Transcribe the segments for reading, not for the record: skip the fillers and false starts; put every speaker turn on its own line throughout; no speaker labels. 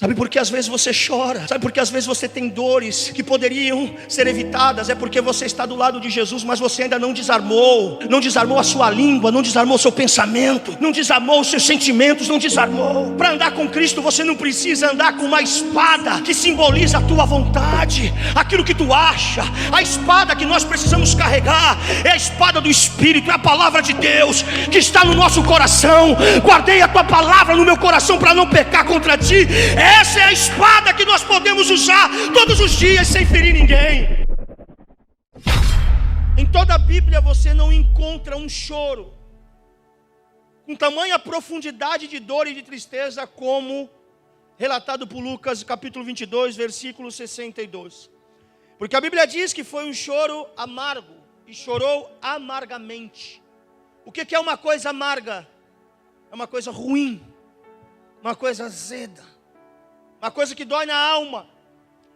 Sabe por que às vezes você chora? Sabe por que às vezes você tem dores que poderiam ser evitadas? É porque você está do lado de Jesus, mas você ainda não desarmou. Não desarmou a sua língua, não desarmou o seu pensamento, não desarmou os seus sentimentos, não desarmou. Para andar com Cristo você não precisa andar com uma espada que simboliza a tua vontade, aquilo que tu acha. A espada que nós precisamos carregar é a espada do Espírito, é a palavra de Deus que está no nosso coração. Guardei a tua palavra no meu coração para não pecar contra ti. Essa é a espada que nós podemos usar todos os dias sem ferir ninguém. Em toda a Bíblia você não encontra um choro com tamanha profundidade de dor e de tristeza como relatado por Lucas capítulo 22, versículo 62. Porque a Bíblia diz que foi um choro amargo e chorou amargamente. O que é uma coisa amarga? É uma coisa ruim, uma coisa azeda, uma coisa que dói na alma.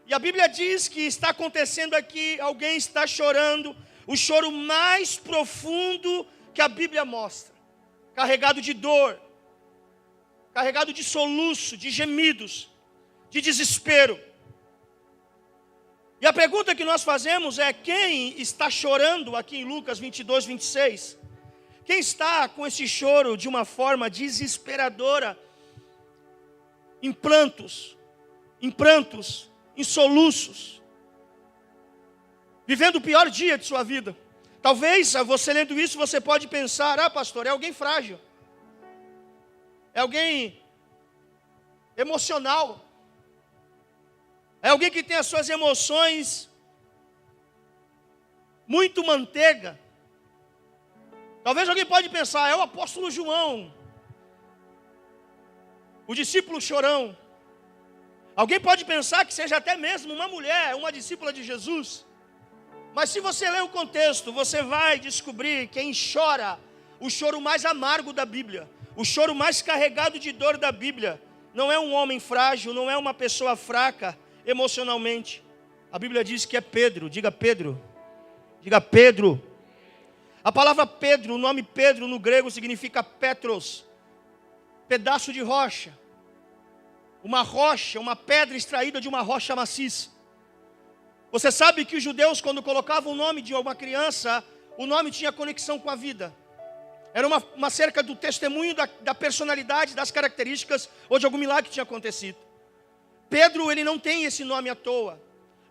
E a Bíblia diz que está acontecendo aqui, alguém está chorando, o choro mais profundo que a Bíblia mostra, carregado de dor, carregado de soluço, de gemidos, de desespero. E a pergunta que nós fazemos é: quem está chorando aqui em Lucas 22, 26? Quem está com esse choro de uma forma desesperadora, em prantos, em soluços, vivendo o pior dia de sua vida? Talvez, você lendo isso, você pode pensar: ah, pastor, é alguém frágil, é alguém emocional, é alguém que tem as suas emoções muito manteiga. Talvez alguém pode pensar: é o apóstolo João, o discípulo chorão. Alguém pode pensar que seja até mesmo uma mulher, uma discípula de Jesus. Mas se você ler o contexto, você vai descobrir quem chora, o choro mais amargo da Bíblia, o choro mais carregado de dor da Bíblia, não é um homem frágil, não é uma pessoa fraca emocionalmente. A Bíblia diz que é Pedro. Diga Pedro. Diga Pedro. A palavra Pedro, o nome Pedro no grego significa Petros, pedaço de rocha. Uma rocha, uma pedra extraída de uma rocha maciça. Você sabe que os judeus, quando colocavam o nome de uma criança, o nome tinha conexão com a vida. Era uma cerca do testemunho da personalidade, das características ou de algum milagre que tinha acontecido. Pedro, ele não tem esse nome à toa.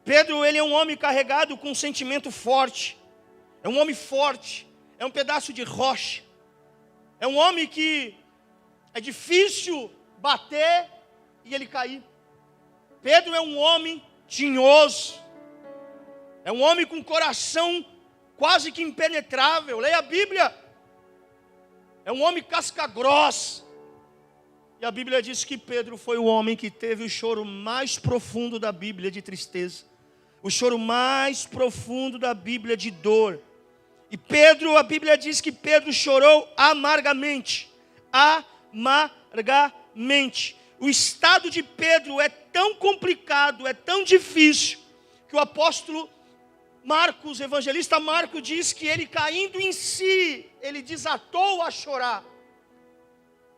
Pedro, ele é um homem carregado com um sentimento forte. É um homem forte. É um pedaço de rocha. É um homem que é difícil bater e ele cair. Pedro é um homem tinhoso. É um homem com coração quase que impenetrável. Leia a Bíblia. É um homem casca grossa. E a Bíblia diz que Pedro foi o homem que teve o choro mais profundo da Bíblia de tristeza. O choro mais profundo da Bíblia de dor. E Pedro, a Bíblia diz que Pedro chorou amargamente. Amargamente. O estado de Pedro é tão complicado, é tão difícil, que o apóstolo Marcos, o evangelista Marcos, diz que ele, caindo em si, ele desatou a chorar.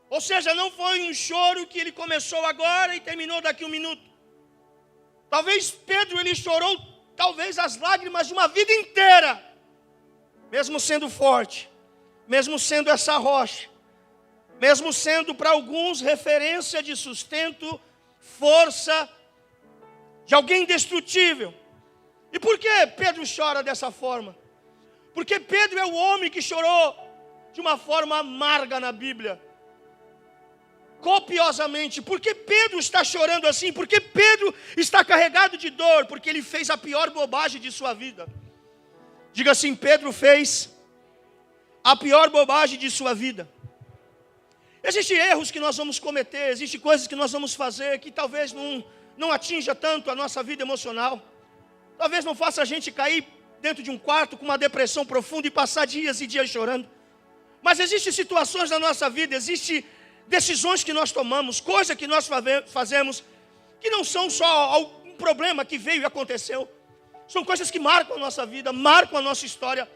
Ou seja, não foi um choro que ele começou agora e terminou daqui a um minuto. Talvez Pedro, ele chorou, talvez as lágrimas de uma vida inteira, mesmo sendo forte, mesmo sendo essa rocha, mesmo sendo para alguns referência de sustento, força, de alguém indestrutível. E por que Pedro chora dessa forma? Porque Pedro é o homem que chorou de uma forma amarga na Bíblia, copiosamente. Por que Pedro está chorando assim? Porque Pedro está carregado de dor, porque ele fez a pior bobagem de sua vida. Diga assim: Pedro fez a pior bobagem de sua vida. Existem erros que nós vamos cometer, existem coisas que nós vamos fazer que talvez não atinja tanto a nossa vida emocional. Talvez não faça a gente cair dentro de um quarto com uma depressão profunda e passar dias e dias chorando. Mas existem situações na nossa vida, existem decisões que nós tomamos, coisas que nós fazemos, que não são só um problema que veio e aconteceu. São coisas que marcam a nossa vida, marcam a nossa história,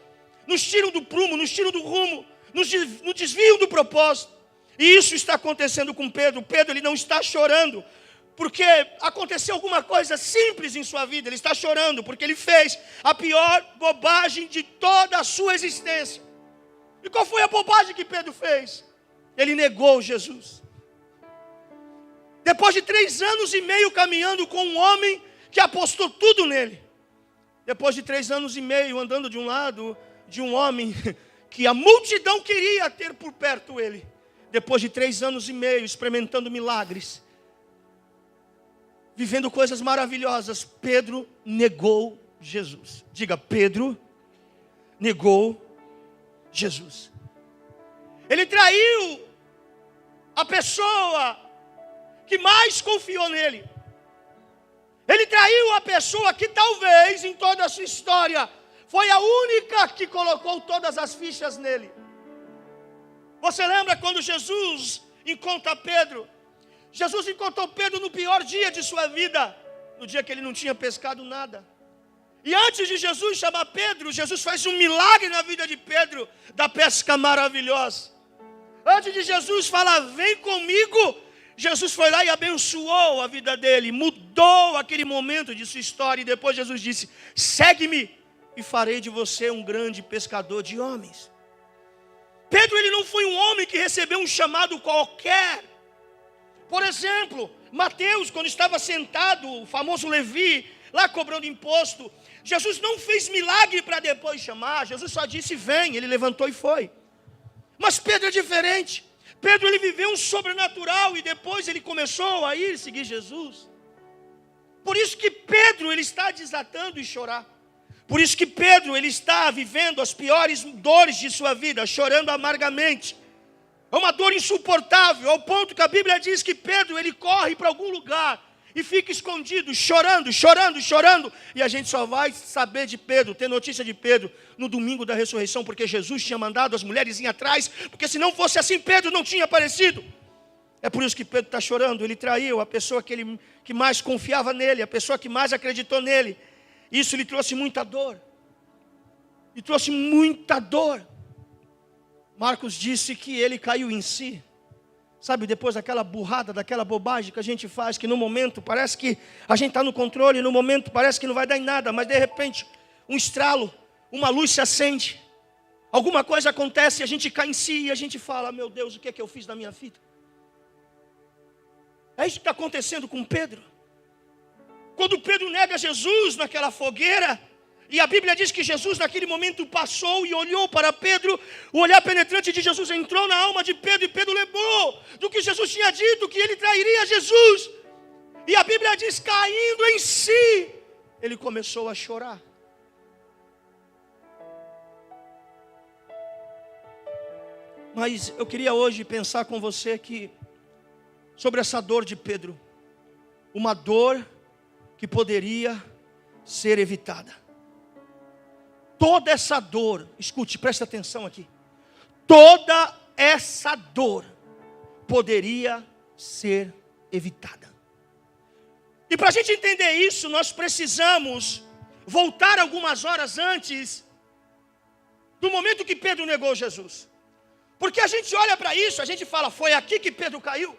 nos tiram do prumo, nos tiram do rumo, nos desviam do propósito. E isso está acontecendo com Pedro. Pedro, ele não está chorando porque aconteceu alguma coisa simples em sua vida. Ele está chorando porque ele fez a pior bobagem de toda a sua existência. E qual foi a bobagem que Pedro fez? Ele negou Jesus. Depois de 3 anos e meio caminhando com um homem que apostou tudo nele. Depois de 3 anos e meio andando de um lado de um homem que a multidão queria ter por perto ele. Depois de 3 anos e meio experimentando milagres, vivendo coisas maravilhosas, Pedro negou Jesus. Diga, Pedro negou Jesus. Ele traiu a pessoa que mais confiou nele. Ele traiu a pessoa que talvez em toda a sua história foi a única que colocou todas as fichas nele. Você lembra quando Jesus encontra Pedro? Jesus encontrou Pedro no pior dia de sua vida, no dia que ele não tinha pescado nada. E antes de Jesus chamar Pedro, Jesus faz um milagre na vida de Pedro, da pesca maravilhosa. Antes de Jesus falar, vem comigo, Jesus foi lá e abençoou a vida dele, mudou aquele momento de sua história. E depois Jesus disse, segue-me e farei de você um grande pescador de homens. Pedro, ele não foi um homem que recebeu um chamado qualquer. Por exemplo, Mateus, quando estava sentado, o famoso Levi, lá cobrando imposto, Jesus não fez milagre para depois chamar. Jesus só disse, vem, ele levantou e foi. Mas Pedro é diferente. Pedro, ele viveu um sobrenatural e depois ele começou a ir seguir Jesus. Por isso que Pedro, ele está desatando e chorar. Por isso que Pedro, ele está vivendo as piores dores de sua vida, chorando amargamente. É uma dor insuportável, ao ponto que a Bíblia diz que Pedro, ele corre para algum lugar e fica escondido, chorando, chorando, chorando. E a gente só vai saber de Pedro, ter notícia de Pedro, no domingo da ressurreição, porque Jesus tinha mandado as mulheres ir atrás, porque se não fosse assim, Pedro não tinha aparecido. É por isso que Pedro está chorando. Ele traiu a pessoa que mais confiava nele, a pessoa que mais acreditou nele. Isso lhe trouxe muita dor. Lhe trouxe muita dor. Marcos disse que ele caiu em si. Sabe, depois daquela burrada, daquela bobagem que a gente faz, que no momento parece que a gente está no controle, no momento parece que não vai dar em nada, mas de repente, um estralo, uma luz se acende, alguma coisa acontece, a gente cai em si e a gente fala, meu Deus, o que é que eu fiz na minha vida? É isso que está acontecendo com Pedro. Quando Pedro nega Jesus naquela fogueira, e a Bíblia diz que Jesus naquele momento passou e olhou para Pedro, o olhar penetrante de Jesus entrou na alma de Pedro, e Pedro lembrou do que Jesus tinha dito, que ele trairia Jesus. E a Bíblia diz, caindo em si, ele começou a chorar. Mas eu queria hoje pensar com você sobre essa dor de Pedro. Uma dor que poderia ser evitada. Toda essa dor, escute, preste atenção aqui. Toda essa dor poderia ser evitada. E para a gente entender isso, nós precisamos voltar algumas horas antes do momento que Pedro negou Jesus. Porque a gente olha para isso, a gente fala, foi aqui que Pedro caiu.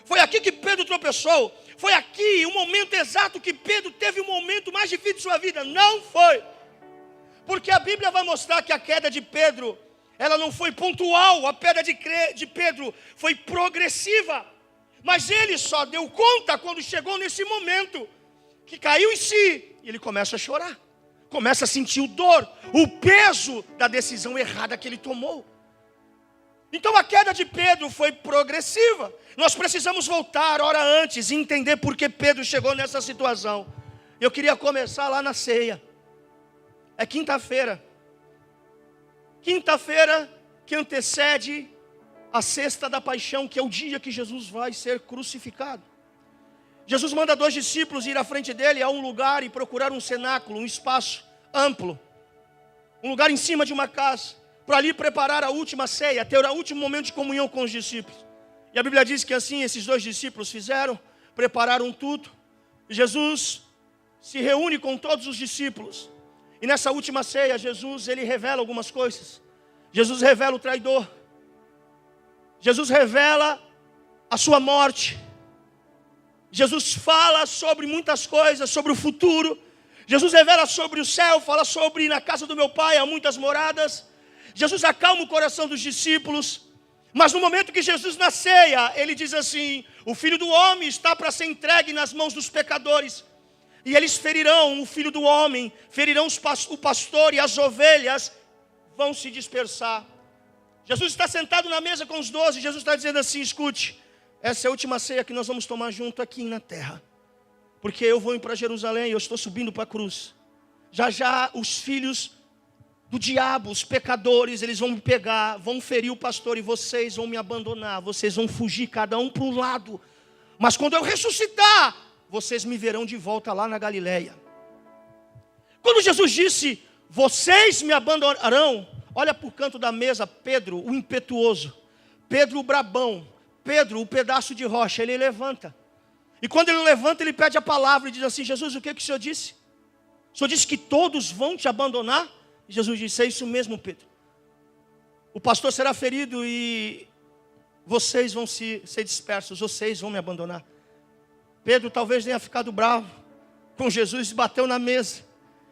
Foi aqui que Pedro tropeçou. Foi aqui o momento exato que Pedro teve o momento mais difícil de sua vida. Não foi. Porque a Bíblia vai mostrar que a queda de Pedro, ela não foi pontual. A queda de Pedro foi progressiva. Mas ele só deu conta quando chegou nesse momento que caiu em si. E ele começa a chorar. Começa a sentir o dor, o peso da decisão errada que ele tomou. Então a queda de Pedro foi progressiva. Nós precisamos voltar hora antes e entender por que Pedro chegou nessa situação. Eu queria começar lá na ceia. É quinta-feira. Quinta-feira que antecede a sexta da paixão, que é o dia que Jesus vai ser crucificado. Jesus manda 2 discípulos ir à frente dele a um lugar e procurar um cenáculo, um espaço amplo. Um lugar em cima de uma casa, para ali preparar a última ceia, ter o último momento de comunhão com os discípulos. E a Bíblia diz que assim esses 2 discípulos fizeram, prepararam tudo. Jesus se reúne com todos os discípulos. E nessa última ceia, Jesus, ele revela algumas coisas. Jesus revela o traidor. Jesus revela a sua morte. Jesus fala sobre muitas coisas, sobre o futuro. Jesus revela sobre o céu, fala sobre na casa do meu pai há muitas moradas. Jesus acalma o coração dos discípulos. Mas no momento que Jesus na ceia, ele diz assim: o Filho do Homem está para ser entregue nas mãos dos pecadores. E eles ferirão o Filho do Homem, ferirão o pastor, e as ovelhas vão se dispersar. Jesus está sentado na mesa com os 12, Jesus está dizendo assim: escute, essa é a última ceia que nós vamos tomar junto aqui na terra. Porque eu vou ir para Jerusalém, eu estou subindo para a cruz. Já já os filhos do diabo, os pecadores, eles vão me pegar, vão ferir o pastor e vocês vão me abandonar. Vocês vão fugir cada um para um lado. Mas quando eu ressuscitar, vocês me verão de volta lá na Galileia. Quando Jesus disse, vocês me abandonarão, olha por canto da mesa, Pedro, o impetuoso, Pedro, o brabão, Pedro, o pedaço de rocha, ele levanta. E quando ele levanta, ele pede a palavra e diz assim: Jesus, o que o Senhor disse? O Senhor disse que todos vão te abandonar? E Jesus disse: é isso mesmo, Pedro. O pastor será ferido e vocês vão ser dispersos, vocês vão me abandonar. Pedro talvez tenha ficado bravo com Jesus, bateu na mesa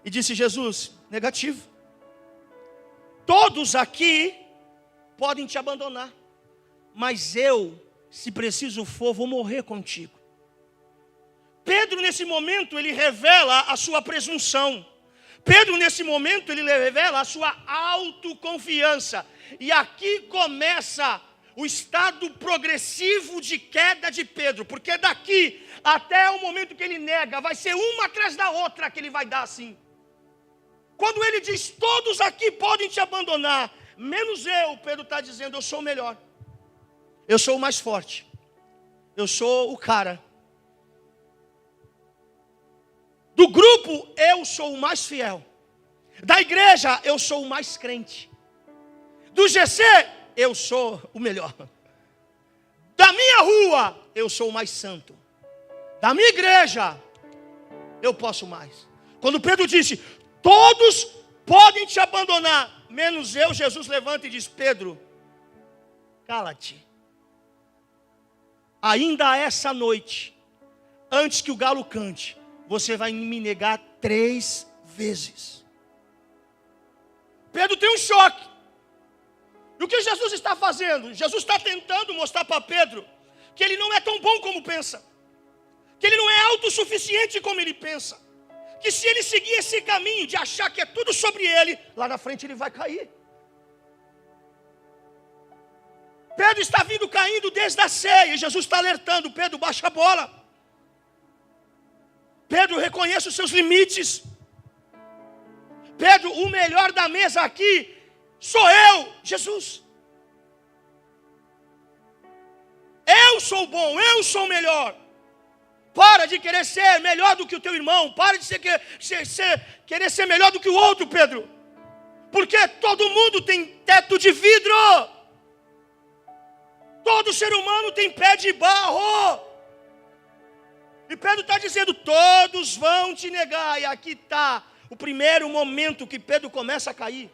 e disse: Jesus, negativo. Todos aqui podem te abandonar, mas eu, se preciso for, vou morrer contigo. Pedro, nesse momento, ele revela a sua presunção. Pedro, nesse momento, ele revela a sua autoconfiança. E aqui começa o estado progressivo de queda de Pedro. Porque daqui até o momento que ele nega, vai ser uma atrás da outra que ele vai dar assim. Quando ele diz, todos aqui podem te abandonar, menos eu, Pedro está dizendo, eu sou o melhor. Eu sou o mais forte. Eu sou o cara. Do grupo, eu sou o mais fiel. Da igreja, eu sou o mais crente. Do GC, eu sou o melhor. Da minha rua, eu sou o mais santo. Da minha igreja, eu posso mais. Quando Pedro disse, todos podem te abandonar, menos eu, Jesus levanta e diz, Pedro, cala-te. Ainda essa noite, antes que o galo cante, você vai me negar 3 vezes. Pedro tem um choque. E o que Jesus está fazendo? Jesus está tentando mostrar para Pedro que ele não é tão bom como pensa. Que ele não é autossuficiente como ele pensa. Que se ele seguir esse caminho de achar que é tudo sobre ele, lá na frente ele vai cair. Pedro está vindo caindo desde a ceia. E Jesus está alertando, Pedro, baixa a bola. Pedro, reconheça os seus limites. Pedro, o melhor da mesa aqui sou eu, Jesus. Eu sou bom, eu sou o melhor. Para de querer ser melhor do que o teu irmão. Para de querer ser melhor do que o outro, Pedro. Porque todo mundo tem teto de vidro. Todo ser humano tem pé de barro. E Pedro está dizendo, todos vão te negar. E aqui está o primeiro momento que Pedro começa a cair.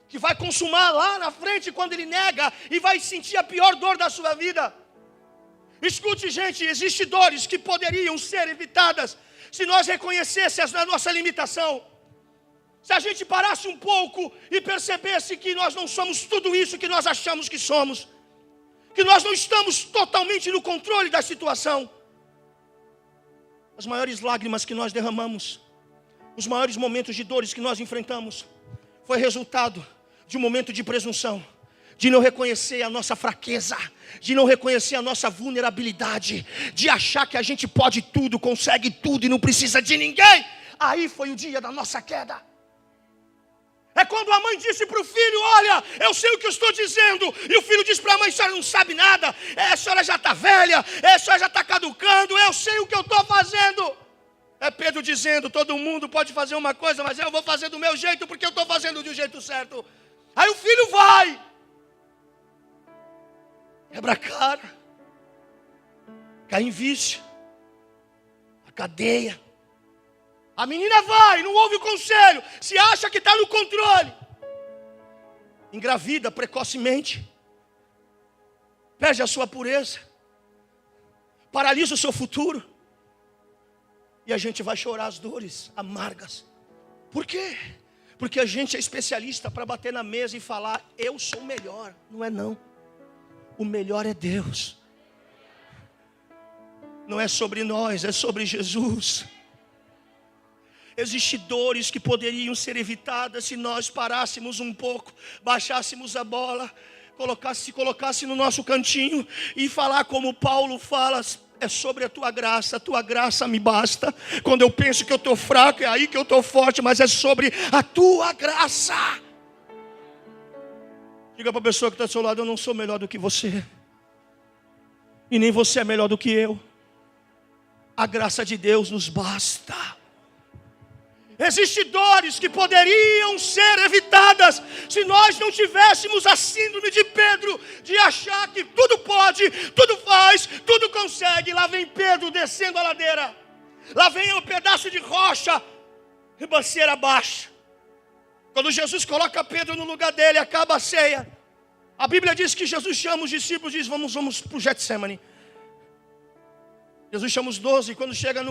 Que vai consumar lá na frente quando ele nega. E vai sentir a pior dor da sua vida. Escute, gente, existem dores que poderiam ser evitadas se nós reconhecêssemos a nossa limitação. Se a gente parasse um pouco e percebesse que nós não somos tudo isso que nós achamos que somos. Que nós não estamos totalmente no controle da situação. As maiores lágrimas que nós derramamos, os maiores momentos de dores que nós enfrentamos, foi resultado de um momento de presunção, de não reconhecer a nossa fraqueza, de não reconhecer a nossa vulnerabilidade, de achar que a gente pode tudo, consegue tudo e não precisa de ninguém. Aí foi o dia da nossa queda. É quando a mãe disse para o filho, olha, eu sei o que eu estou dizendo. E o filho disse para a mãe, a senhora não sabe nada. A senhora já está velha, a senhora já está caducando, eu sei o que eu estou fazendo. É Pedro dizendo, todo mundo pode fazer uma coisa, mas eu vou fazer do meu jeito, porque eu estou fazendo do jeito certo. Aí o filho vai. Quebra a cara. Cai em vício. A cadeia. A menina vai, não ouve o conselho, se acha que está no controle. Engravida precocemente. Perde a sua pureza. Paralisa o seu futuro. E a gente vai chorar as dores amargas. Por quê? Porque a gente é especialista para bater na mesa e falar: eu sou o melhor. Não é não. O melhor é Deus. Não é sobre nós, é sobre Jesus. Existem dores que poderiam ser evitadas se nós parássemos um pouco, baixássemos a bola, colocasse no nosso cantinho e falar como Paulo fala: é sobre a tua graça me basta. Quando eu penso que eu estou fraco, é aí que eu estou forte, mas é sobre a tua graça. Diga para a pessoa que está do seu lado: eu não sou melhor do que você, e nem você é melhor do que eu. A graça de Deus nos basta. Existem dores que poderiam ser evitadas se nós não tivéssemos a síndrome de Pedro, de achar que tudo pode, tudo faz, tudo consegue. Lá vem Pedro descendo a ladeira, lá vem um pedaço de rocha, ribanceira abaixo. Quando Jesus coloca Pedro no lugar dele, acaba a ceia. A Bíblia diz que Jesus chama os discípulos e diz: vamos para o Getsemane. Jesus chama os 12, e quando chega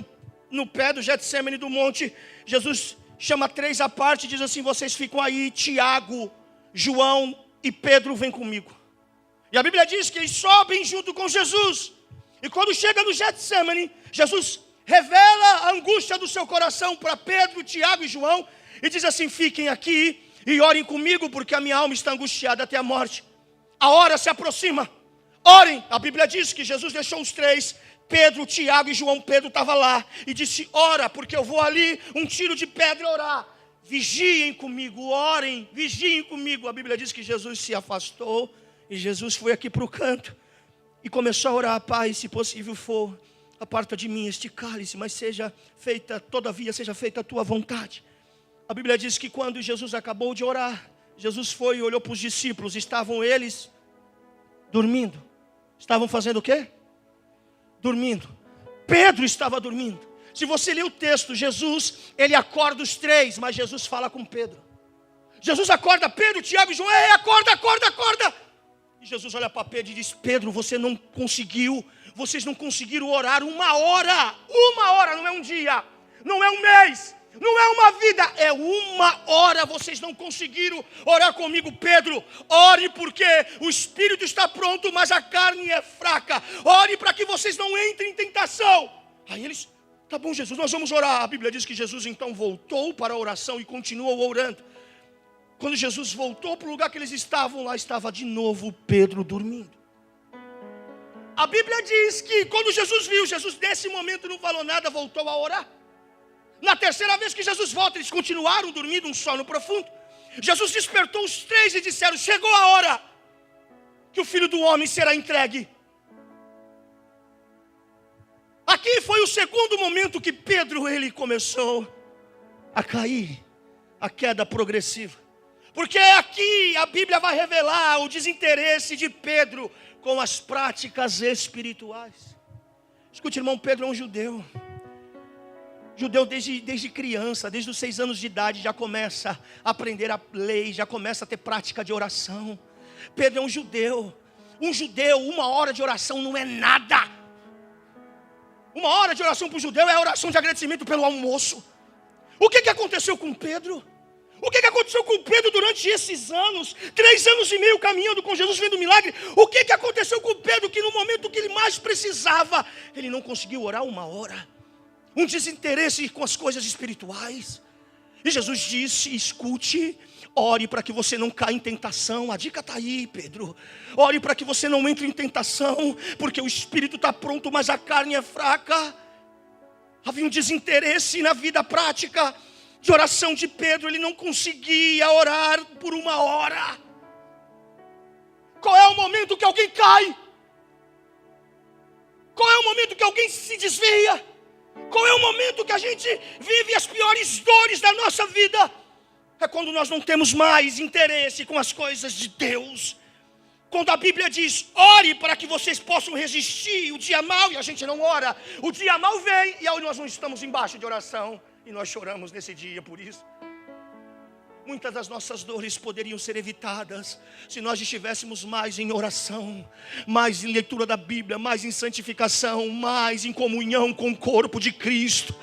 no pé do Getsemane do monte, Jesus chama 3 à parte e diz assim: vocês ficam aí, Tiago, João e Pedro vêm comigo. E a Bíblia diz que eles sobem junto com Jesus. E quando chega no Getsemane, Jesus revela a angústia do seu coração para Pedro, Tiago e João, e diz assim: fiquem aqui e orem comigo, porque a minha alma está angustiada até a morte. A hora se aproxima, orem. A Bíblia diz que Jesus deixou os 3, Pedro, Tiago e João. Pedro estava lá e disse: ora, porque eu vou ali, um tiro de pedra, orar. Vigiem comigo, orem, vigiem comigo. A Bíblia diz que Jesus se afastou e Jesus foi aqui para o canto e começou a orar: Pai, se possível for, aparta de mim este cálice, mas todavia seja feita a tua vontade. A Bíblia diz que quando Jesus acabou de orar, Jesus foi e olhou para os discípulos. Estavam eles dormindo. Estavam fazendo o quê? Dormindo. Pedro estava dormindo. Se você ler o texto, Jesus, ele acorda os 3, mas Jesus fala com Pedro. Jesus acorda Pedro, Tiago e João: ei, acorda. E Jesus olha para Pedro e diz: Pedro, vocês não conseguiram orar 1 hora. 1 hora, não é um dia, não é um mês, não é uma vida, é 1 hora. Vocês não conseguiram orar comigo. Pedro, ore, porque o espírito está pronto, mas a carne é fraca. Ore para que vocês não entrem em tentação. Aí eles: tá bom, Jesus, nós vamos orar. A Bíblia diz que Jesus então voltou para a oração e continuou orando. Quando Jesus voltou para o lugar que eles estavam, lá estava de novo Pedro dormindo. A Bíblia diz que quando Jesus viu, Jesus nesse momento não falou nada, voltou a orar. Na terceira vez que Jesus volta, eles continuaram dormindo, um sono profundo. Jesus despertou os 3 e disseram: chegou a hora que o Filho do Homem será entregue. Aqui foi o segundo momento que Pedro, ele começou a cair, a queda progressiva. Porque aqui a Bíblia vai revelar o desinteresse de Pedro com as práticas espirituais. Escute, irmão, Pedro é um judeu. Judeu desde criança, desde os 6 anos de idade, já começa a aprender a lei, já começa a ter prática de oração. Pedro é um judeu. 1 hora de oração não é nada. 1 hora de oração para o judeu é oração de agradecimento pelo almoço. O que aconteceu com Pedro? O que aconteceu com Pedro durante esses anos? 3 anos e meio caminhando com Jesus, vendo milagre. O que aconteceu com Pedro que no momento que ele mais precisava, ele não conseguiu orar 1 hora? Um desinteresse com as coisas espirituais. E Jesus disse: escute, ore para que você não caia em tentação. A dica está aí, Pedro. Ore para que você não entre em tentação, porque o espírito está pronto, mas a carne é fraca. Havia um desinteresse na vida prática de oração de Pedro. Ele não conseguia orar por 1 hora. Qual é o momento que alguém cai? Qual é o momento que alguém se desvia? Qual é o momento que a gente vive as piores dores da nossa vida? É quando nós não temos mais interesse com as coisas de Deus. Quando a Bíblia diz: ore para que vocês possam resistir o dia mau, e a gente não ora. O dia mau vem e aí nós não estamos embaixo de oração. E nós choramos nesse dia por isso. Muitas das nossas dores poderiam ser evitadas se nós estivéssemos mais em oração, mais em leitura da Bíblia, mais em santificação, mais em comunhão com o corpo de Cristo.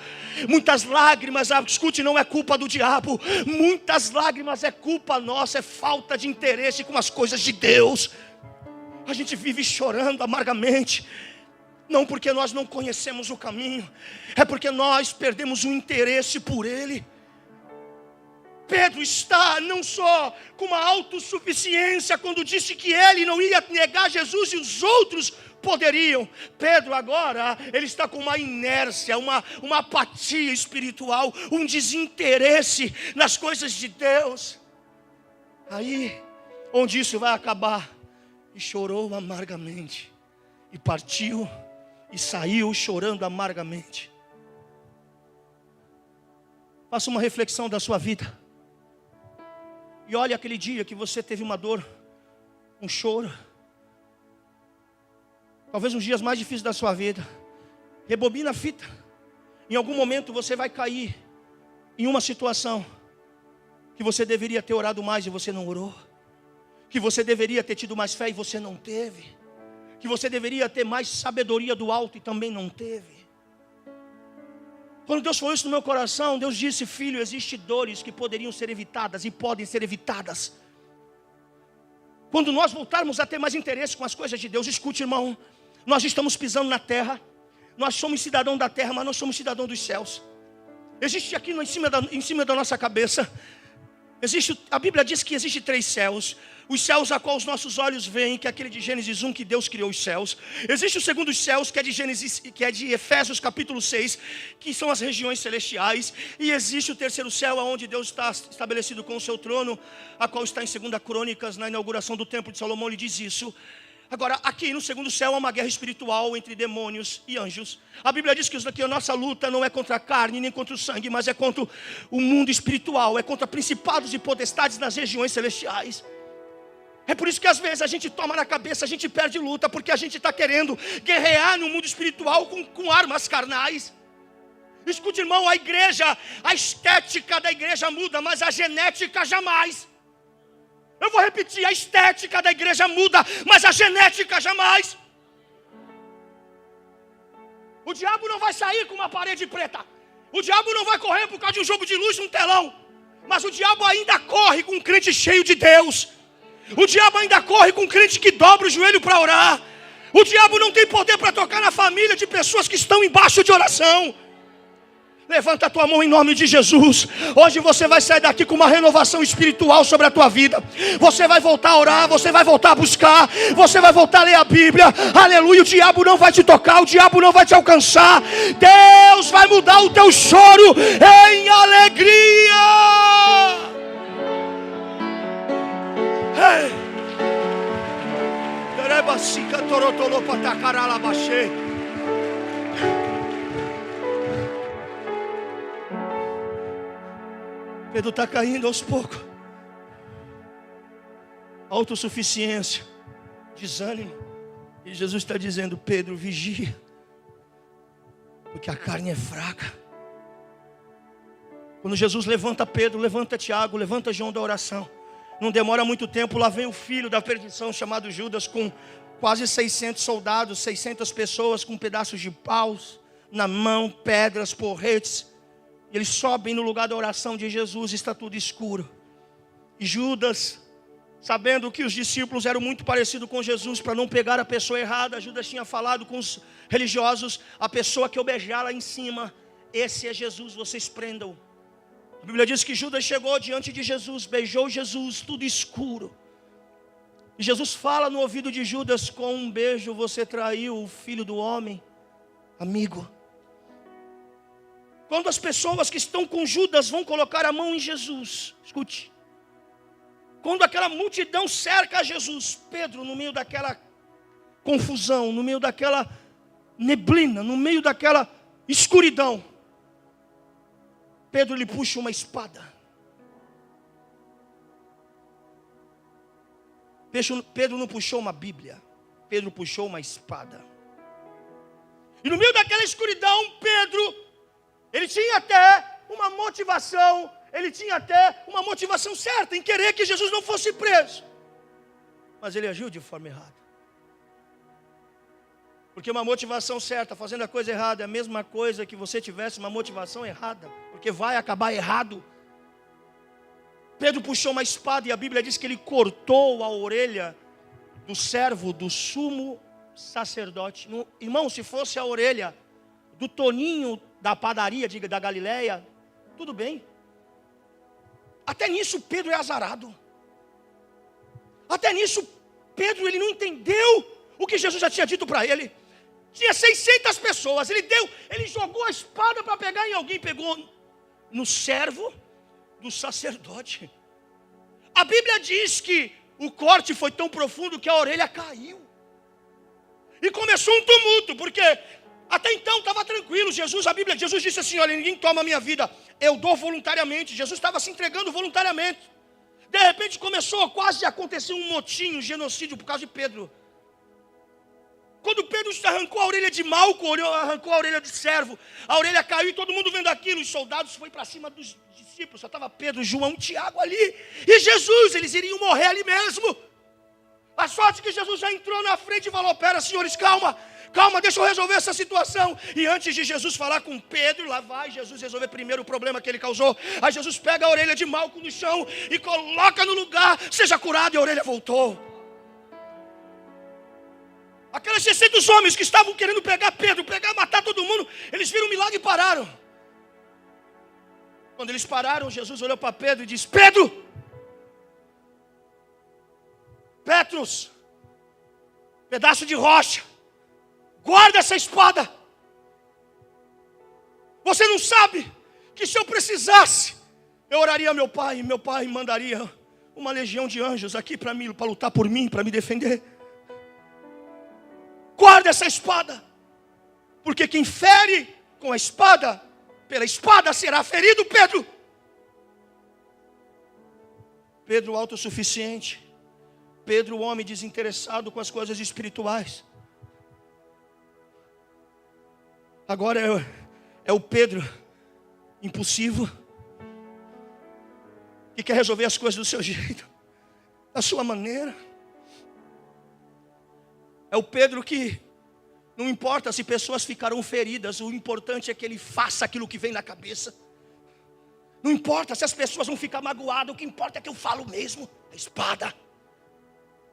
Muitas lágrimas, escute, não é culpa do diabo. Muitas lágrimas é culpa nossa, é falta de interesse com as coisas de Deus. A gente vive chorando amargamente, não porque nós não conhecemos o caminho, é porque nós perdemos o interesse por Ele. Pedro está não só com uma autossuficiência quando disse que ele não ia negar Jesus e os outros poderiam. Pedro agora, ele está com uma inércia, uma apatia espiritual, um desinteresse nas coisas de Deus. Aí, onde isso vai acabar? E chorou amargamente, e partiu, e saiu chorando amargamente. Faça uma reflexão da sua vida. E olha aquele dia que você teve uma dor, um choro. Talvez os dias mais difíceis da sua vida. Rebobina a fita. Em algum momento você vai cair em uma situação que você deveria ter orado mais e você não orou. Que você deveria ter tido mais fé e você não teve. Que você deveria ter mais sabedoria do alto e também não teve. Quando Deus falou isso no meu coração, Deus disse: filho, existem dores que poderiam ser evitadas e podem ser evitadas quando nós voltarmos a ter mais interesse com as coisas de Deus. Escute, irmão, nós estamos pisando na terra, nós somos cidadãos da terra, mas nós somos cidadãos dos céus. Existe aqui em cima da nossa cabeça, a Bíblia diz que existe 3 céus. Os céus a qual os nossos olhos veem, que é aquele de Gênesis 1, que Deus criou os céus. Existe o segundo céus, que é de Efésios capítulo 6, que são as regiões celestiais. E existe o terceiro céu, onde Deus está estabelecido com o seu trono, a qual está em 2 Crônicas, na inauguração do templo de Salomão, ele diz isso. Agora, aqui no segundo céu há uma guerra espiritual entre demônios e anjos. A Bíblia diz que a nossa luta não é contra a carne nem contra o sangue, mas é contra o mundo espiritual, é contra principados e potestades nas regiões celestiais. É por isso que às vezes a gente toma na cabeça, a gente perde luta, porque a gente está querendo guerrear no mundo espiritual com armas carnais. Escute, irmão, a estética da igreja muda, mas a genética jamais. Eu vou repetir, a estética da igreja muda, mas a genética jamais. O diabo não vai sair com uma parede preta. O diabo não vai correr por causa de um jogo de luz num telão. Mas o diabo ainda corre com um crente cheio de Deus. O diabo ainda corre com um crente que dobra o joelho para orar. O diabo não tem poder para tocar na família de pessoas que estão embaixo de oração. Levanta a tua mão em nome de Jesus. Hoje você vai sair daqui com uma renovação espiritual sobre a tua vida. Você vai voltar a orar, você vai voltar a buscar, você vai voltar a ler a Bíblia. Aleluia, o diabo não vai te tocar, o diabo não vai te alcançar. Deus vai mudar o teu choro em alegria. Ei! Pedro está caindo aos poucos. Autossuficiência, desânimo. E Jesus está dizendo: Pedro, vigia, porque a carne é fraca. Quando Jesus levanta Pedro, levanta Tiago, levanta João da oração, não demora muito tempo, lá vem o filho da perdição chamado Judas, com quase 600 soldados, 600 pessoas, com pedaços de paus na mão, pedras, porretes. Eles sobem no lugar da oração de Jesus, está tudo escuro. E Judas, sabendo que os discípulos eram muito parecidos com Jesus, para não pegar a pessoa errada, Judas tinha falado com os religiosos: a pessoa que eu beijar lá em cima, esse é Jesus, vocês prendam. A Bíblia diz que Judas chegou diante de Jesus, beijou Jesus, tudo escuro. E Jesus fala no ouvido de Judas: com um beijo você traiu o filho do homem. Amigo, quando as pessoas que estão com Judas vão colocar a mão em Jesus, escute, quando aquela multidão cerca Jesus, Pedro, no meio daquela confusão, no meio daquela neblina, no meio daquela escuridão, Pedro lhe puxa uma espada. Pedro não puxou uma Bíblia, Pedro puxou uma espada. E no meio daquela escuridão, Pedro, ele tinha até uma motivação, ele tinha até uma motivação certa em querer que Jesus não fosse preso. Mas ele agiu de forma errada. Porque uma motivação certa, fazendo a coisa errada, é a mesma coisa que você tivesse uma motivação errada. Porque vai acabar errado. Pedro puxou uma espada e a Bíblia diz que ele cortou a orelha do servo do sumo sacerdote. Irmão, se fosse a orelha do Toninho da padaria, diga, da Galileia, tudo bem. Até nisso Pedro é azarado. Até nisso Pedro, ele não entendeu o que Jesus já tinha dito para ele. Tinha 600 pessoas, ele jogou a espada para pegar em alguém, pegou no servo do sacerdote. A Bíblia diz que o corte foi tão profundo que a orelha caiu. E começou um tumulto, porque até então estava tranquilo. Jesus disse assim: olha, ninguém toma a minha vida, eu dou voluntariamente. Jesus estava se entregando voluntariamente. De repente começou quase a acontecer um motim, um genocídio por causa de Pedro. Quando Pedro arrancou a orelha de Malco, arrancou a orelha de servo, a orelha caiu e todo mundo vendo aquilo. Os soldados foram para cima dos discípulos, só estava Pedro, João, Tiago ali. E Jesus, eles iriam morrer ali mesmo. A sorte que Jesus já entrou na frente e falou: pera, senhores, calma, deixa eu resolver essa situação. E antes de Jesus falar com Pedro, lá vai Jesus resolver primeiro o problema que ele causou. Aí Jesus pega a orelha de Malco no chão e coloca no lugar: seja curado, e a orelha voltou. Aqueles 600 homens que estavam querendo pegar Pedro, matar todo mundo, eles viram um milagre e pararam. Quando eles pararam, Jesus olhou para Pedro e disse: Pedro, Petrus, pedaço de rocha, guarda essa espada. Você não sabe que se eu precisasse, eu oraria a meu pai, e meu pai mandaria uma legião de anjos aqui para lutar por mim, para me defender. Guarda essa espada, porque quem fere com a espada, pela espada será ferido. Pedro autossuficiente, Pedro homem desinteressado com as coisas espirituais. Agora é o Pedro impulsivo, que quer resolver as coisas do seu jeito, da sua maneira. É o Pedro que não importa se pessoas ficarão feridas, o importante é que ele faça aquilo que vem na cabeça. Não importa se as pessoas vão ficar magoadas, o que importa é que eu falo mesmo. A espada.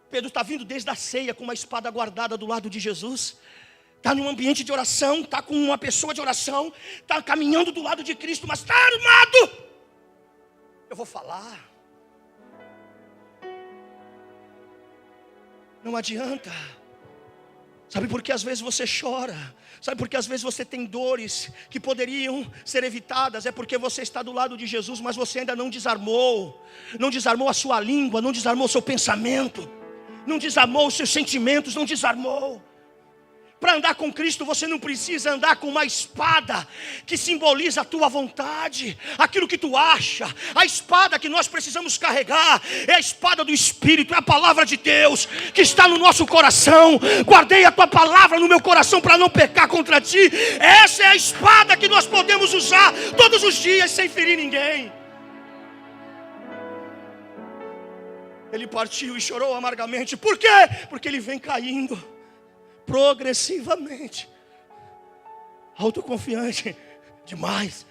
Pedro está vindo desde a ceia com uma espada guardada do lado de Jesus. Está num ambiente de oração, está com uma pessoa de oração, está caminhando do lado de Cristo, mas está armado. Eu vou falar. Não adianta. Sabe por que às vezes você chora? Sabe por que às vezes você tem dores que poderiam ser evitadas? É porque você está do lado de Jesus, mas você ainda não desarmou. Não desarmou a sua língua, não desarmou o seu pensamento, não desarmou os seus sentimentos, não desarmou. Para andar com Cristo você não precisa andar com uma espada que simboliza a tua vontade, aquilo que tu acha. A espada que nós precisamos carregar é a espada do Espírito, é a palavra de Deus que está no nosso coração. Guardei a tua palavra no meu coração para não pecar contra ti. Essa é a espada que nós podemos usar todos os dias sem ferir ninguém. Ele partiu e chorou amargamente. Por quê? Porque ele vem caindo progressivamente, autoconfiante demais,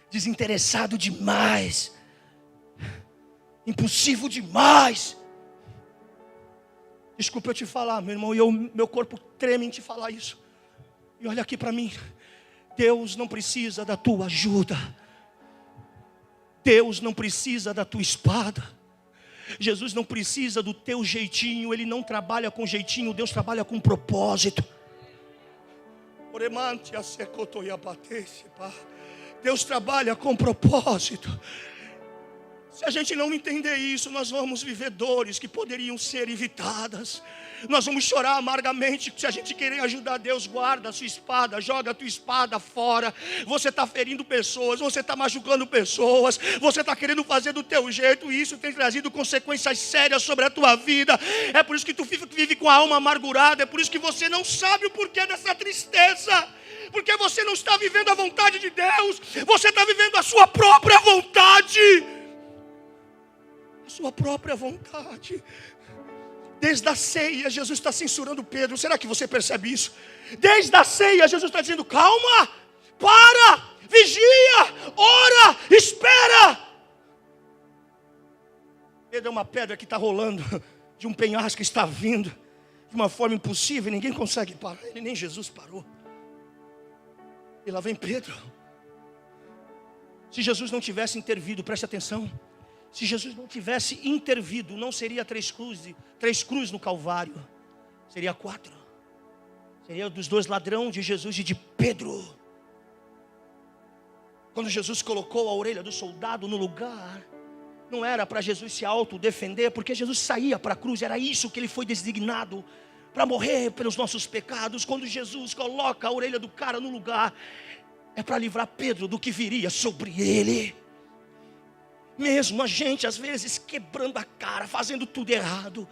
desinteressado demais, impulsivo demais. Desculpa eu te falar, meu irmão, e meu corpo treme em te falar isso. E olha aqui para mim, Deus não precisa da tua ajuda, Deus não precisa da tua espada. Jesus não precisa do teu jeitinho, Ele não trabalha com jeitinho, Deus trabalha com propósito. Deus trabalha com propósito. Se a gente não entender isso, nós vamos viver dores que poderiam ser evitadas. Nós vamos chorar amargamente. Se a gente querer ajudar Deus, guarda a sua espada, joga a tua espada fora. Você está ferindo pessoas, você está machucando pessoas, você está querendo fazer do teu jeito, e isso tem trazido consequências sérias sobre a tua vida. É por isso que tu vive com a alma amargurada, é por isso que você não sabe o porquê dessa tristeza. Porque você não está vivendo a vontade de Deus, você está vivendo a sua própria vontade. própria vontade. Desde a ceia, Jesus está censurando Pedro. Será que você percebe isso? Desde a ceia, Jesus está dizendo: calma, para, vigia, ora, espera. Pedro é uma pedra que está rolando de um penhasco que está vindo de uma forma impossível, ninguém consegue parar ele, nem Jesus parou. E lá vem Pedro. Se Jesus não tivesse intervido, preste atenção, se Jesus não tivesse intervido, não seria 3 cruzes no Calvário, seria 4. Seria dos 2 ladrões, de Jesus e de Pedro. Quando Jesus colocou a orelha do soldado no lugar, não era para Jesus se autodefender, porque Jesus saía para a cruz, era isso que ele foi designado, para morrer pelos nossos pecados. Quando Jesus coloca a orelha do cara no lugar, é para livrar Pedro do que viria sobre ele. Mesmo a gente às vezes quebrando a cara, fazendo tudo errado,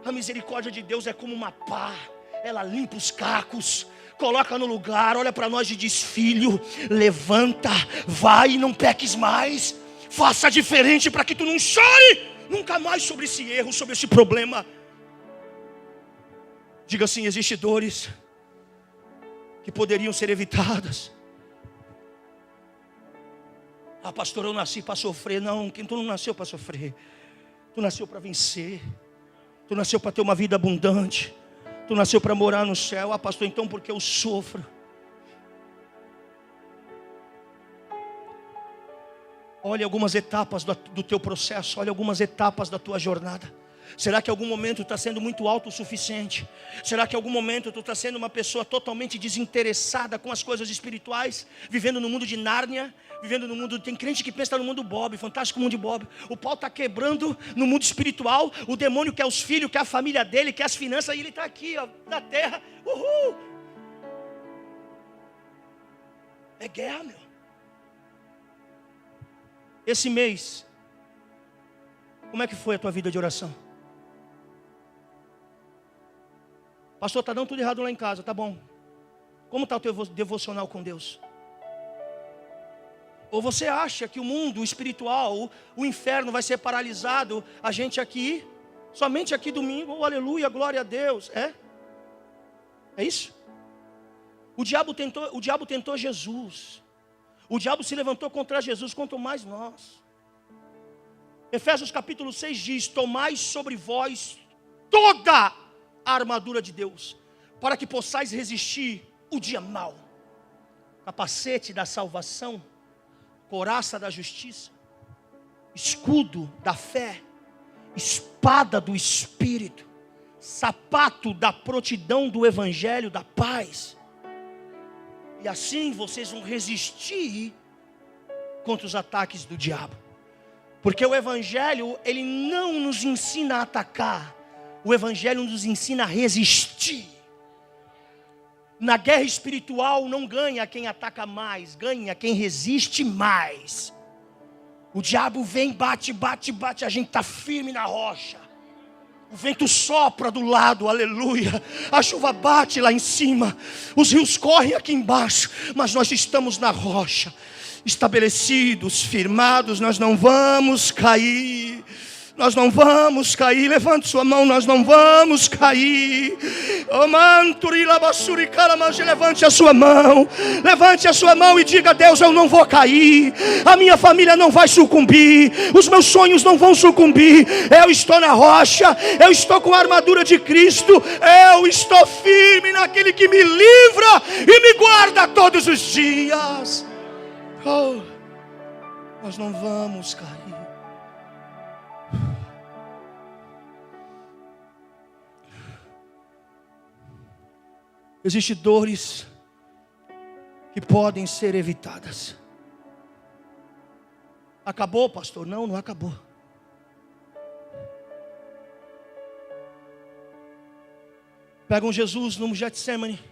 a misericórdia de Deus é como uma pá, ela limpa os cacos, coloca no lugar, olha para nós e diz: filho, levanta, vai e não peques mais. Faça diferente para que tu não chore nunca mais sobre esse erro, sobre esse problema. Diga assim: existem dores que poderiam ser evitadas. Ah, pastor, eu nasci para sofrer. Não, tu não nasceu para sofrer. Tu nasceu para vencer. Tu nasceu para ter uma vida abundante. Tu nasceu para morar no céu. Ah, pastor, então por que eu sofro? Olha algumas etapas do teu processo. Olha algumas etapas da tua jornada. Será que em algum momento tu está sendo muito autossuficiente? Será que em algum momento tu está sendo uma pessoa totalmente desinteressada com as coisas espirituais? Vivendo no mundo de Nárnia? Vivendo no mundo... Tem crente que pensa no mundo Bob, fantástico mundo de Bob. O pau está quebrando no mundo espiritual. O demônio quer os filhos, quer a família dele, quer as finanças. E ele está aqui, ó, na terra. Uhul! É guerra, meu. Esse mês, como é que foi a tua vida de oração? Pastor, está dando tudo errado lá em casa, tá bom. Como está o teu devocional com Deus? Ou você acha que o mundo espiritual, o inferno vai ser paralisado, a gente aqui, somente aqui domingo, oh, aleluia, glória a Deus, é? É isso? O diabo tentou Jesus. O diabo se levantou contra Jesus, quanto mais nós. Efésios capítulo 6 diz: tomai sobre vós toda a armadura de Deus, para que possais resistir o dia mau. Capacete da salvação, couraça da justiça, escudo da fé, espada do Espírito, sapato da prontidão do Evangelho da paz. E assim vocês vão resistir contra os ataques do diabo. Porque o Evangelho, ele não nos ensina a atacar. O Evangelho nos ensina a resistir. Na guerra espiritual não ganha quem ataca mais, ganha quem resiste mais. O diabo vem, bate, a gente está firme na rocha. O vento sopra do lado, aleluia. A chuva bate lá em cima. Os rios correm aqui embaixo. Mas nós estamos na rocha, estabelecidos, firmados. Nós não vamos cair. Nós não vamos cair. Levante sua mão, nós não vamos cair. Levante a sua mão. Levante a sua mão e diga: Deus, eu não vou cair. A minha família não vai sucumbir. Os meus sonhos não vão sucumbir. Eu estou na rocha. Eu estou com a armadura de Cristo. Eu estou firme naquele que me livra e me guarda todos os dias. Oh, nós não vamos cair. Existem dores que podem ser evitadas. Acabou, pastor? Não, não acabou. Pegam Jesus no Getsemane.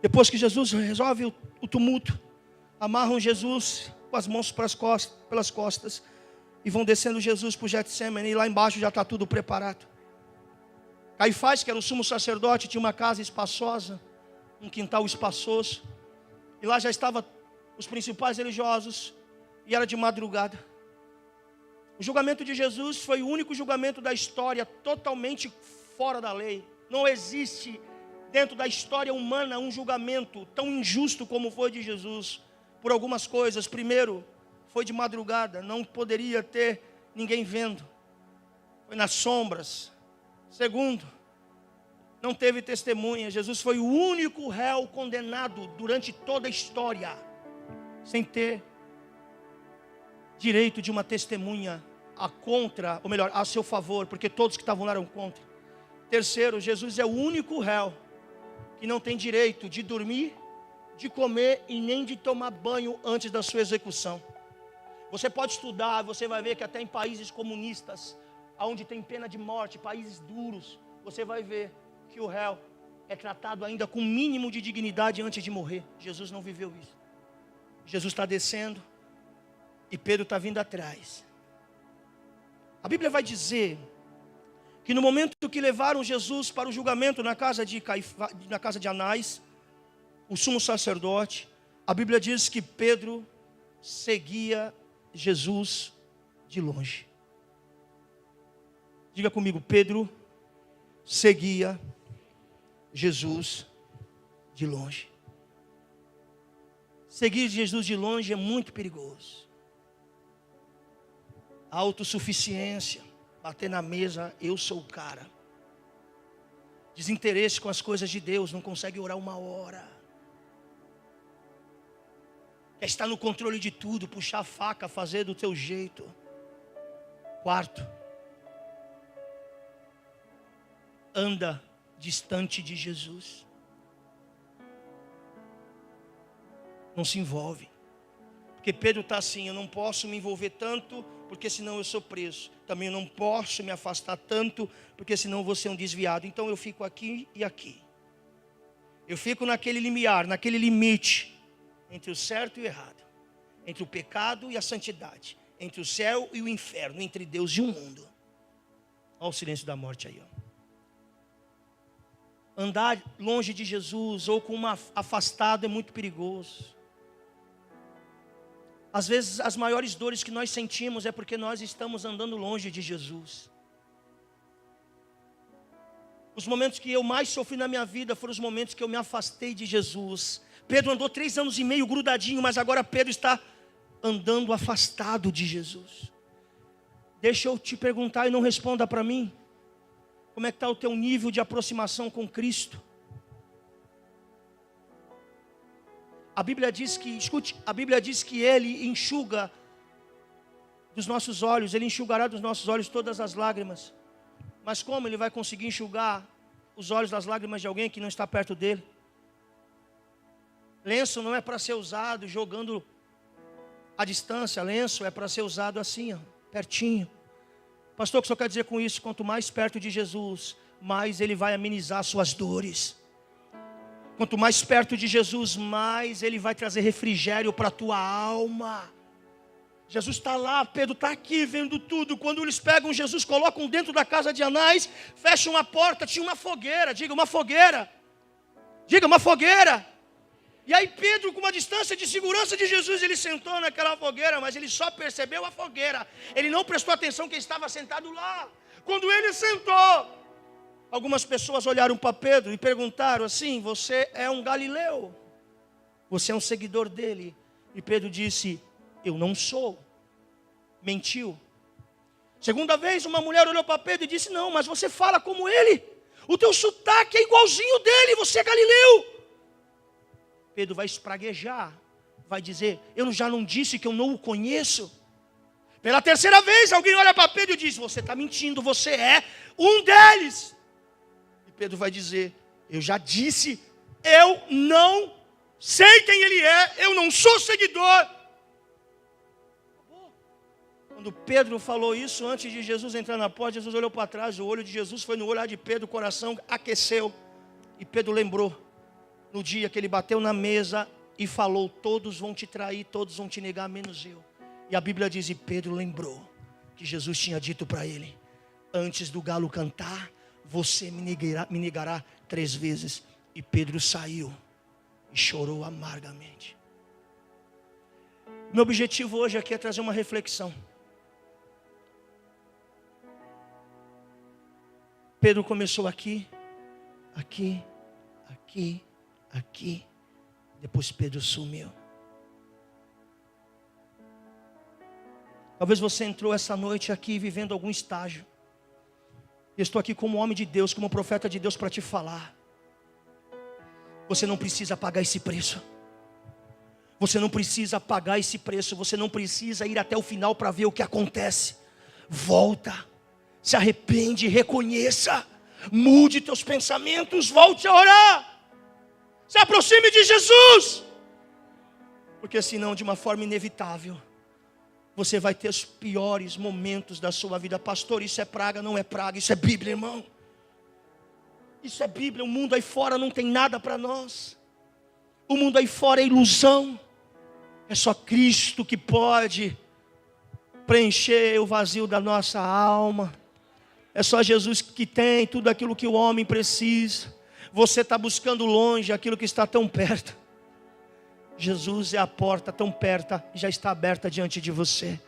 Depois que Jesus resolve o tumulto, amarram Jesus com as mãos pelas costas e vão descendo Jesus para o Getsemane. E lá embaixo já está tudo preparado. Caifás, que era o sumo sacerdote, tinha uma casa espaçosa, um quintal espaçoso. E lá já estavam os principais religiosos. E era de madrugada. O julgamento de Jesus foi o único julgamento da história totalmente fora da lei. Não existe dentro da história humana um julgamento tão injusto como foi de Jesus. Por algumas coisas. Primeiro, foi de madrugada, não poderia ter ninguém vendo. Foi nas sombras. Segundo, não teve testemunha. Jesus foi o único réu condenado durante toda a história, sem ter direito de uma testemunha a seu favor, porque todos que estavam lá eram contra. Terceiro, Jesus é o único réu que não tem direito de dormir, de comer e nem de tomar banho antes da sua execução. Você pode estudar, você vai ver que até em países comunistas, onde tem pena de morte, países duros, você vai ver que o réu é tratado ainda com o mínimo de dignidade antes de morrer. Jesus não viveu isso. Jesus está descendo e Pedro está vindo atrás. A Bíblia vai dizer que no momento que levaram Jesus para o julgamento na casa de Anás, o sumo sacerdote, a Bíblia diz que Pedro seguia Jesus de longe. Diga comigo, Pedro seguia Jesus de longe. Seguir Jesus de longe é muito perigoso. A autossuficiência, bater na mesa, eu sou o cara. Desinteresse com as coisas de Deus, não consegue orar uma hora. Quer estar no controle de tudo, puxar a faca, fazer do teu jeito. Quarto, anda distante de Jesus. Não se envolve. Porque Pedro está assim, eu não posso me envolver tanto, porque senão eu sou preso. Também eu não posso me afastar tanto, porque senão eu vou ser um desviado. Então eu fico aqui e aqui. Eu fico naquele limiar, naquele limite, entre o certo e o errado. Entre o pecado e a santidade. Entre o céu e o inferno, entre Deus e o mundo. Olha o silêncio da morte aí, ó. Andar longe de Jesus ou com uma afastado é muito perigoso. Às vezes as maiores dores que nós sentimos é porque nós estamos andando longe de Jesus. Os momentos que eu mais sofri na minha vida foram os momentos que eu me afastei de Jesus. Pedro andou 3 anos e meio grudadinho, mas agora Pedro está andando afastado de Jesus. Deixa eu te perguntar e não responda para mim. Como é que está o teu nível de aproximação com Cristo? A Bíblia diz que, escute, a Bíblia diz que Ele enxuga dos nossos olhos, Ele enxugará dos nossos olhos todas as lágrimas. Mas como Ele vai conseguir enxugar os olhos das lágrimas de alguém que não está perto dEle? Lenço não é para ser usado jogando à distância, lenço é para ser usado assim, ó, pertinho. Pastor, o que o senhor quer dizer com isso? Quanto mais perto de Jesus, mais Ele vai amenizar suas dores. Quanto mais perto de Jesus, mais Ele vai trazer refrigério para a tua alma. Jesus está lá, Pedro está aqui vendo tudo. Quando eles pegam Jesus, colocam dentro da casa de Anás, fecham a porta, tinha uma fogueira. Diga, uma fogueira. Diga, uma fogueira. E aí Pedro, com uma distância de segurança de Jesus, ele sentou naquela fogueira, mas ele só percebeu a fogueira. Ele não prestou atenção que estava sentado lá. Quando ele sentou, algumas pessoas olharam para Pedro e perguntaram assim: você é um galileu? Você é um seguidor dele? E Pedro disse: eu não sou. Mentiu. Segunda vez, uma mulher olhou para Pedro e disse: não, mas você fala como ele. O teu sotaque é igualzinho dele, você é galileu. Pedro vai espraguejar, vai dizer: eu já não disse que eu não o conheço? Pela terceira vez, alguém olha para Pedro e diz: você está mentindo, você é um deles. E Pedro vai dizer: eu já disse, eu não sei quem ele é, eu não sou seguidor. Quando Pedro falou isso, antes de Jesus entrar na porta, Jesus olhou para trás, o olho de Jesus foi no olhar de Pedro, o coração aqueceu. E Pedro lembrou, no dia que ele bateu na mesa e falou: todos vão te trair, todos vão te negar, menos eu. E a Bíblia diz, e Pedro lembrou que Jesus tinha dito para ele: antes do galo cantar, você me negará 3 vezes. E Pedro saiu e chorou amargamente. Meu objetivo hoje aqui é trazer uma reflexão. Pedro começou aqui. Depois Pedro sumiu. Talvez você entrou essa noite aqui vivendo algum estágio. Eu estou aqui como homem de Deus, como profeta de Deus para te falar. Você não precisa pagar esse preço. Você não precisa pagar esse preço. Você não precisa ir até o final para ver o que acontece. Volta, se arrepende, reconheça, mude teus pensamentos, volte a orar. Se aproxime de Jesus. Porque senão, de uma forma inevitável, você vai ter os piores momentos da sua vida. Pastor, isso é praga? Não é praga, isso é Bíblia, irmão. Isso é Bíblia. O mundo aí fora não tem nada para nós. O mundo aí fora é ilusão. É só Cristo que pode preencher o vazio da nossa alma. É só Jesus que tem tudo aquilo que o homem precisa. Você está buscando longe aquilo que está tão perto. Jesus é a porta tão perto, já está aberta diante de você.